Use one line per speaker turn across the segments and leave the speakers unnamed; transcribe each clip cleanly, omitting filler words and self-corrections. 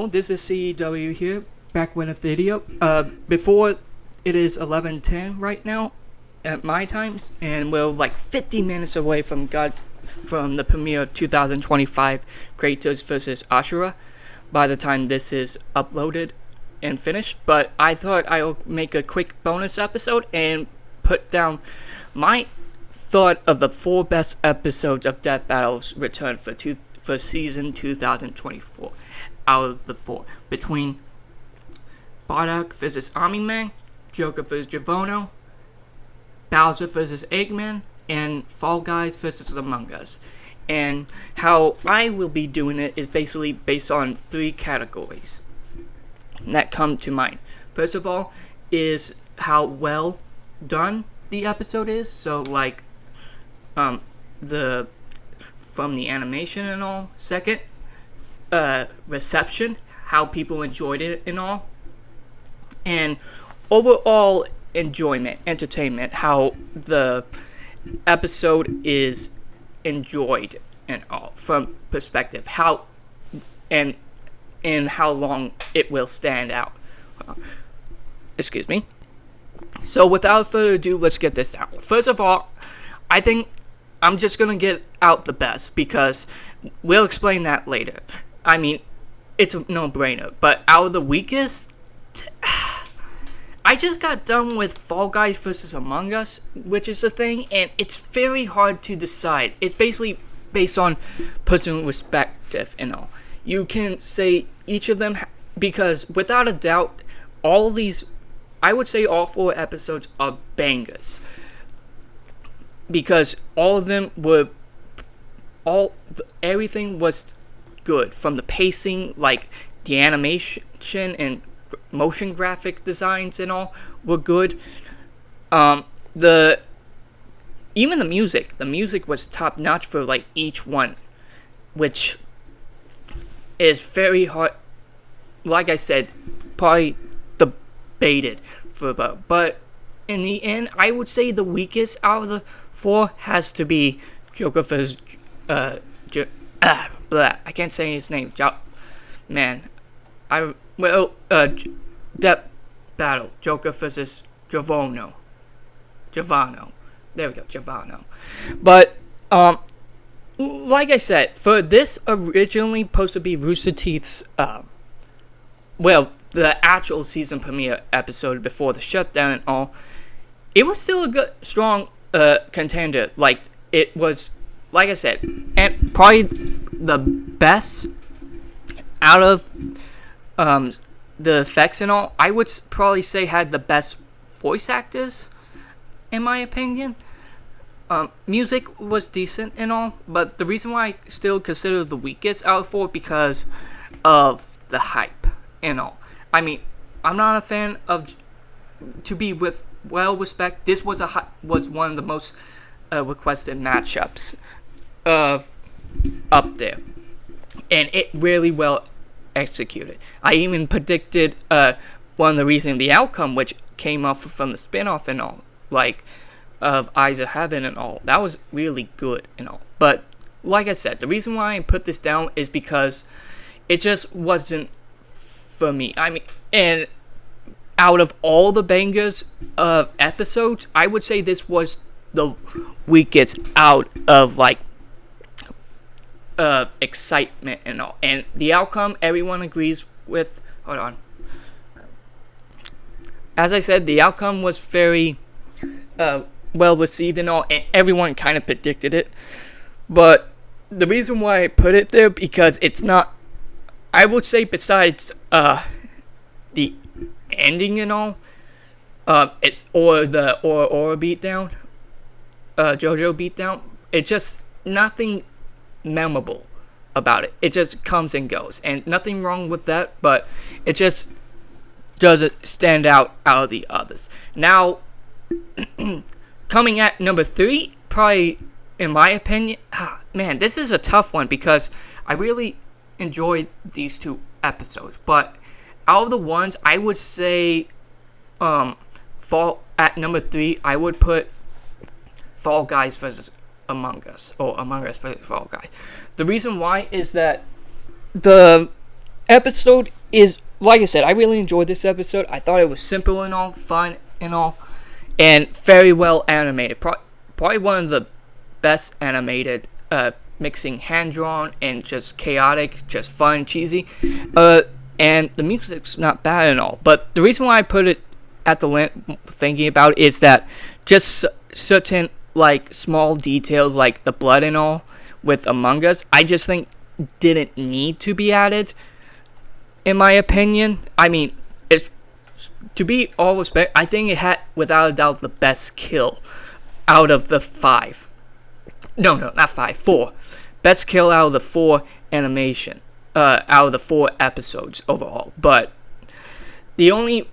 Hello, this is CEW here, back with a video. Before it is 11:10 right now at my times, and we're like 50 minutes away from the premiere of 2025 Kratos vs. Ashura by the time this is uploaded and finished. But I thought I'll make a quick bonus episode and put down my thought of the 4 best episodes of Death Battle's return for season 2024 out of the 4, between Bardock vs. Omni-Man, Joker vs. Javono, Bowser vs. Eggman, and Fall Guys vs. Among Us. And how I will be doing it is basically based on 3 categories that come to mind. First of all is how well done the episode is, so like from the animation and all. Second, reception, how people enjoyed it and all. And overall enjoyment, entertainment, how the episode is enjoyed and all, from perspective, how and how long it will stand out. Excuse me. So without further ado, let's get this down. First of all, I think I'm just gonna get out the best, because we'll explain that later. I mean, it's a no-brainer. But out of the weakest, I just got done with Fall Guys vs. Among Us, which is a thing, and it's very hard to decide. It's basically based on personal perspective and all. You can say each of them, because without a doubt, all of these, I would say all 4 episodes are bangers. Because all of them were, everything was good, from the pacing, like the animation and motion graphic designs and all were good. Even the music was top notch for like each one, which is very hard. Like I said, probably debated for about, but in the end, I would say the weakest out of the 4 has to be Joker vs. I can't say his name. Death Battle, Joker vs. Javono. There we go, Javono. But like I said, for this originally supposed to be Rooster Teeth's the actual season premiere episode before the shutdown and all, it was still a good, strong contender. Like, it was, like I said, and probably the best out of the effects and all. I would probably say had the best voice actors, in my opinion. Music was decent and all, but the reason why I still consider the weakest out of 4 because of the hype and all. I mean, I'm not a fan of, to be with well respect, this was one of the most requested matchups up there, and it really well executed. I even predicted one of the reasons, the outcome, which came off from the spin-off and all, like of Eyes of Heaven and all. That was really good and all. But like I said, the reason why I put this down is because it just wasn't for me. I mean, and out of all the bangers of episodes, I would say this was the weakest out of like excitement and all. And the outcome, everyone agrees with. Hold on. As I said, the outcome was very well received and all, and everyone kind of predicted it. But the reason why I put it there, because it's not, I would say, besides the ending and all, it's or beatdown, JoJo beatdown. It's just nothing memorable about it. It just comes and goes, and nothing wrong with that, but it just doesn't stand out of the others. Now, coming at number 3, probably in my opinion, man, this is a tough one because I really enjoyed these 2 episodes, but out of the ones, I would say at number 3, I would put Fall Guys vs. Among Us, or Among Us vs. Fall Guys. The reason why is that the episode is, like I said, I really enjoyed this episode. I thought it was simple and all, fun and all, and very well animated. Probably one of the best animated, mixing hand-drawn and just chaotic, just fun, cheesy. And the music's not bad at all. But the reason why I put it at the thinking about it is that just certain, like, small details, like the blood and all with Among Us, I just think didn't need to be added, in my opinion. I mean, it's, to be all respect, I think it had, without a doubt, the best kill out of the 5. No, not 5, 4. Best kill out of the 4 animation. Out of the 4 episodes overall. But the only,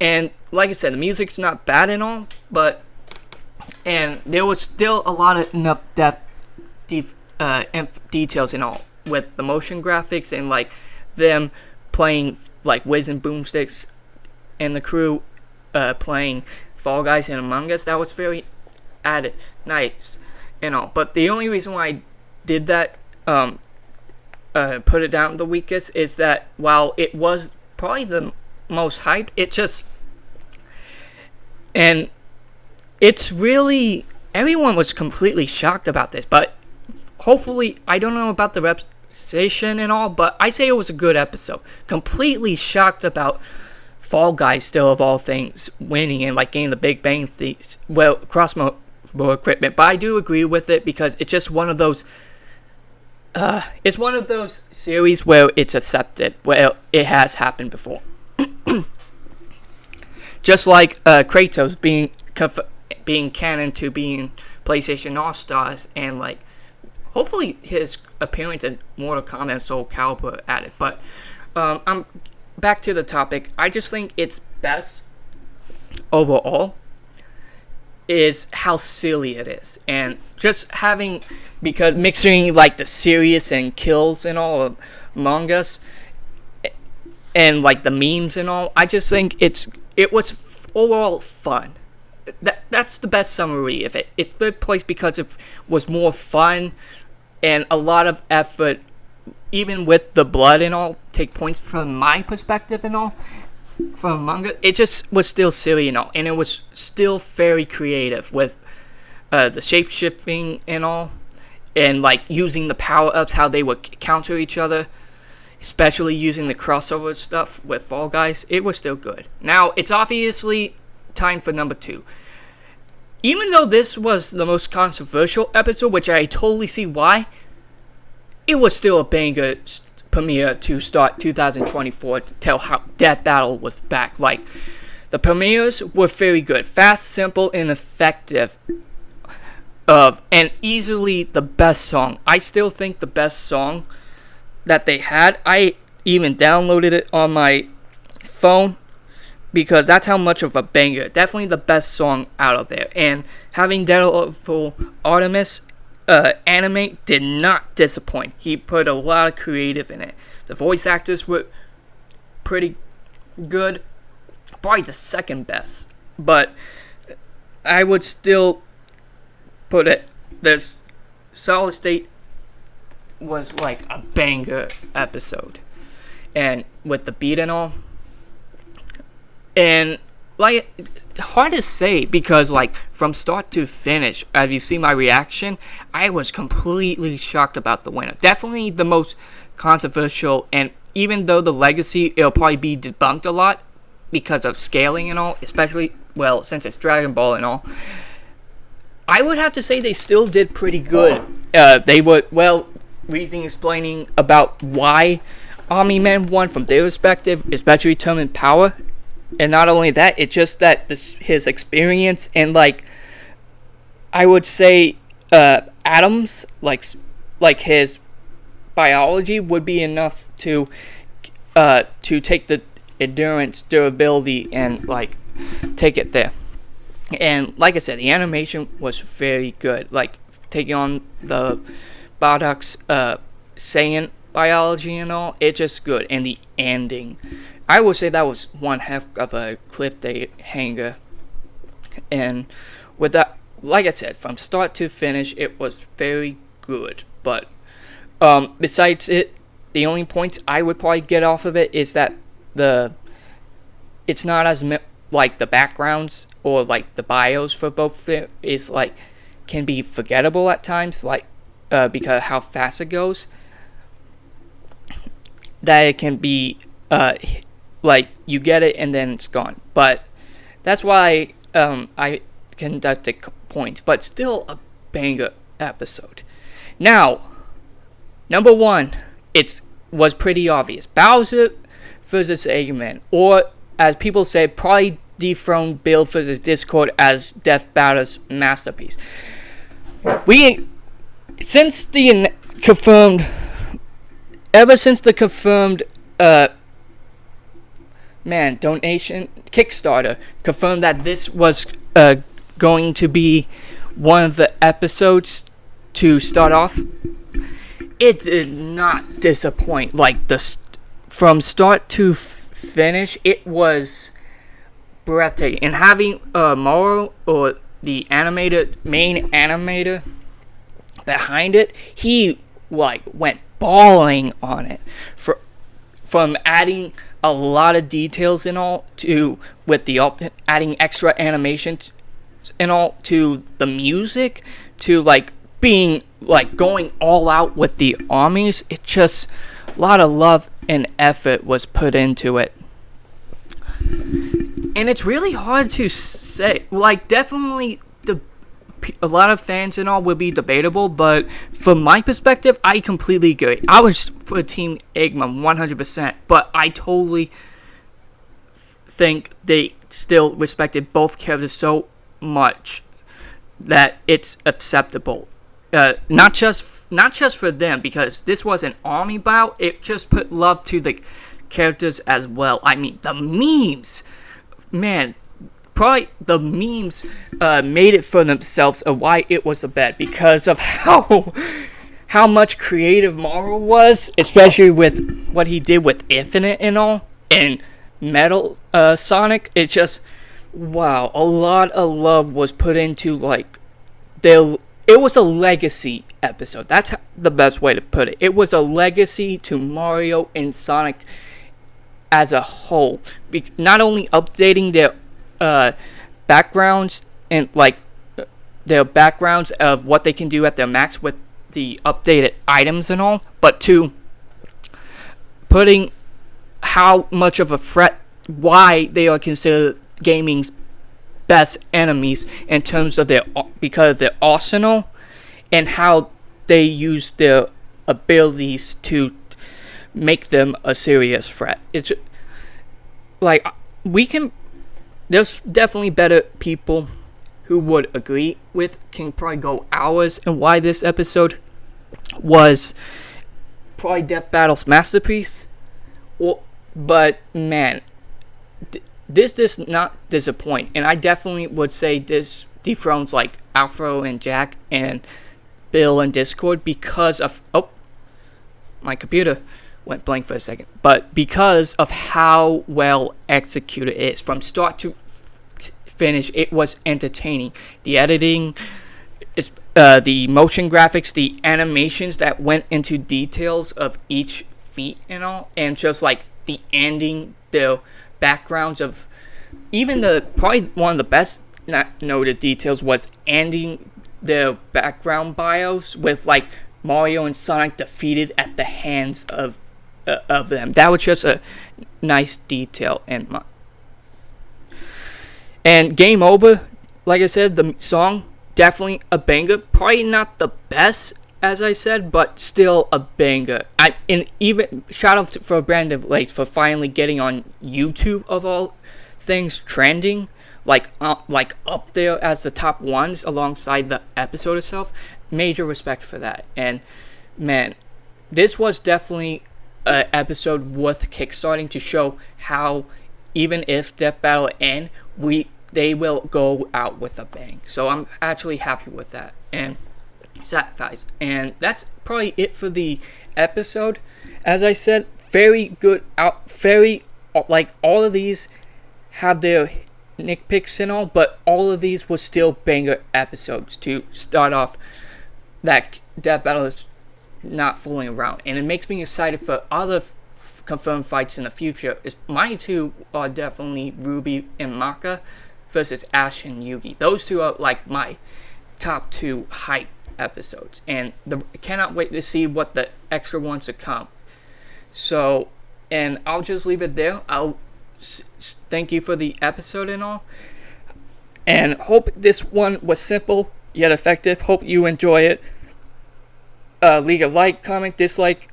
and like I said, the music's not bad and all, but, and there was still a lot of enough details and all with the motion graphics and like them playing like Wiz and Boomsticks and the crew playing Fall Guys and Among Us. That was very added, nice and all. But the only reason why I did that, put it down the weakest, is that while it was probably the most hyped, it just, and it's really, everyone was completely shocked about this, but hopefully, I don't know about the reputation and all, but I say it was a good episode. Completely shocked about Fall Guys, still of all things, winning and like getting the Big Bang crossbow equipment. But I do agree with it because it's just one of those. It's one of those series where it's accepted, where it has happened before. Just like Kratos being canon to being PlayStation All-Stars, and like hopefully his appearance in Mortal Kombat Soul Calibur added. But I'm back to the topic. I just think it's best overall is how silly it is, and just having, because mixing like the serious and kills and all of Among Us and like the memes and all, I just think it was overall fun. That's the best summary of it. It's third place because it was more fun and a lot of effort, even with the blood and all, take points from my perspective and all. From manga, it just was still silly and all, and it was still very creative with the shape-shifting and all, and like using the power-ups, how they would counter each other, especially using the crossover stuff with Fall Guys. It was still good. Now, it's obviously time for number 2. Even though this was the most controversial episode, which I totally see why, it was still a banger premiere to start 2024 to tell how Death Battle was back. Like, the premieres were very good, fast, simple, and effective, and easily the best song. I still think the best song that they had, I even downloaded it on my phone because that's how much of a banger. Definitely the best song out of there. And having Devil Artemis animate did not disappoint. He put a lot of creative in it. The voice actors were pretty good, probably the second best, but I would still put it, this Solid State was like a banger episode, and with the beat and all, and like, hard to say because like from start to finish, as you see my reaction, I was completely shocked about the winner. Definitely the most controversial, and even though the legacy, it'll probably be debunked a lot because of scaling and all, especially, well, since it's Dragon Ball and all, I would have to say they still did pretty good. They were, well, explaining about why Omni-Man won from their perspective, especially determined power. And not only that, it's just that his experience and, like, I would say atoms, like his biology would be enough to take the endurance, durability, and, like, take it there. And, like I said, the animation was very good. Like, taking on the Bardock's Saiyan biology and all, it's just good. And the ending, I would say that was one half of a cliffhanger. And with that, like I said, from start to finish, it was very good. But besides it, the only points I would probably get off of it is that it's not as like the backgrounds or like the bios for both is like can be forgettable at times, like because how fast it goes. That it can be like you get it and then it's gone. But that's why I conducted points. But still a banger episode. Now, number one, it was pretty obvious. Bowser versus Eggman, or as people say, probably dethroned Bill versus Discord as Death Battle's masterpiece. Ever since the confirmed donation Kickstarter confirmed that this was going to be one of the episodes to start off, it did not disappoint. Like from start to finish, it was breathtaking. And having Mauro, or the main animator behind it, he like went bawling on it from adding a lot of details and all to with the adding extra animations and all to the music to like being like going all out with the armies. It just a lot of love and effort was put into it, and it's really hard to say. Like definitely a lot of fans and all will be debatable, but from my perspective, I completely agree. I was for Team Eggman 100%, but I totally think they still respected both characters so much that it's acceptable. Not just for them, because this was an army bout. It just put love to the characters as well. I mean, the memes, man. Probably the memes made it for themselves of why it was a bet, because of how much creative Mauro was, especially with what he did with Infinite and all, and Metal Sonic. It just, wow, a lot of love was put into like it was a legacy episode. That's the best way to put it. It was a legacy to Mario and Sonic as a whole. Not only updating their backgrounds and like their backgrounds of what they can do at their max with the updated items and all, but to putting how much of a threat, why they are considered gaming's best enemies in terms of because of their arsenal and how they use their abilities to make them a serious threat. It's like there's definitely better people who would agree with, can probably go hours, and why this episode was probably Death Battle's masterpiece. But man, this does not disappoint, and I definitely would say this dethrones like Afro and Jack and Bill and Discord because of my computer went blank for a second, but because of how well executed it is from start to finish. It was entertaining. The editing, the motion graphics, the animations that went into details of each feat and all, and just like the ending, the backgrounds of even probably one of the best noted details was ending the background bios with like Mario and Sonic defeated at the hands of them. That was just a nice detail. And Game Over, like I said, the song, definitely a banger. Probably not the best, as I said, but still a banger. And even shout out for Brandon Lake for finally getting on YouTube of all things trending, like up there as the top ones alongside the episode itself. Major respect for that. And man, this was definitely an episode worth kickstarting to show how even if Death Battle end, they will go out with a bang. So I'm actually happy with that and satisfied. And that's probably it for the episode. As I said, very good like all of these have their nitpicks and all, but all of these were still banger episodes to start off that Death Battle not fooling around, and it makes me excited for other confirmed fights in the future. My two are definitely Ruby and Maka versus Ash and Yugi. Those two are like my top two hype episodes, and cannot wait to see what the extra ones to come. So, and I'll just leave it there. I'll thank you for the episode and all, and hope this one was simple yet effective. Hope you enjoy it. Leave a like, comment, dislike,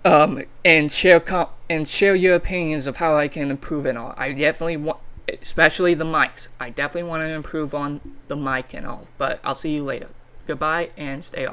and share your opinions of how I can improve and all. I definitely want, especially the mics. I definitely want to improve on the mic and all. But I'll see you later. Goodbye and stay off.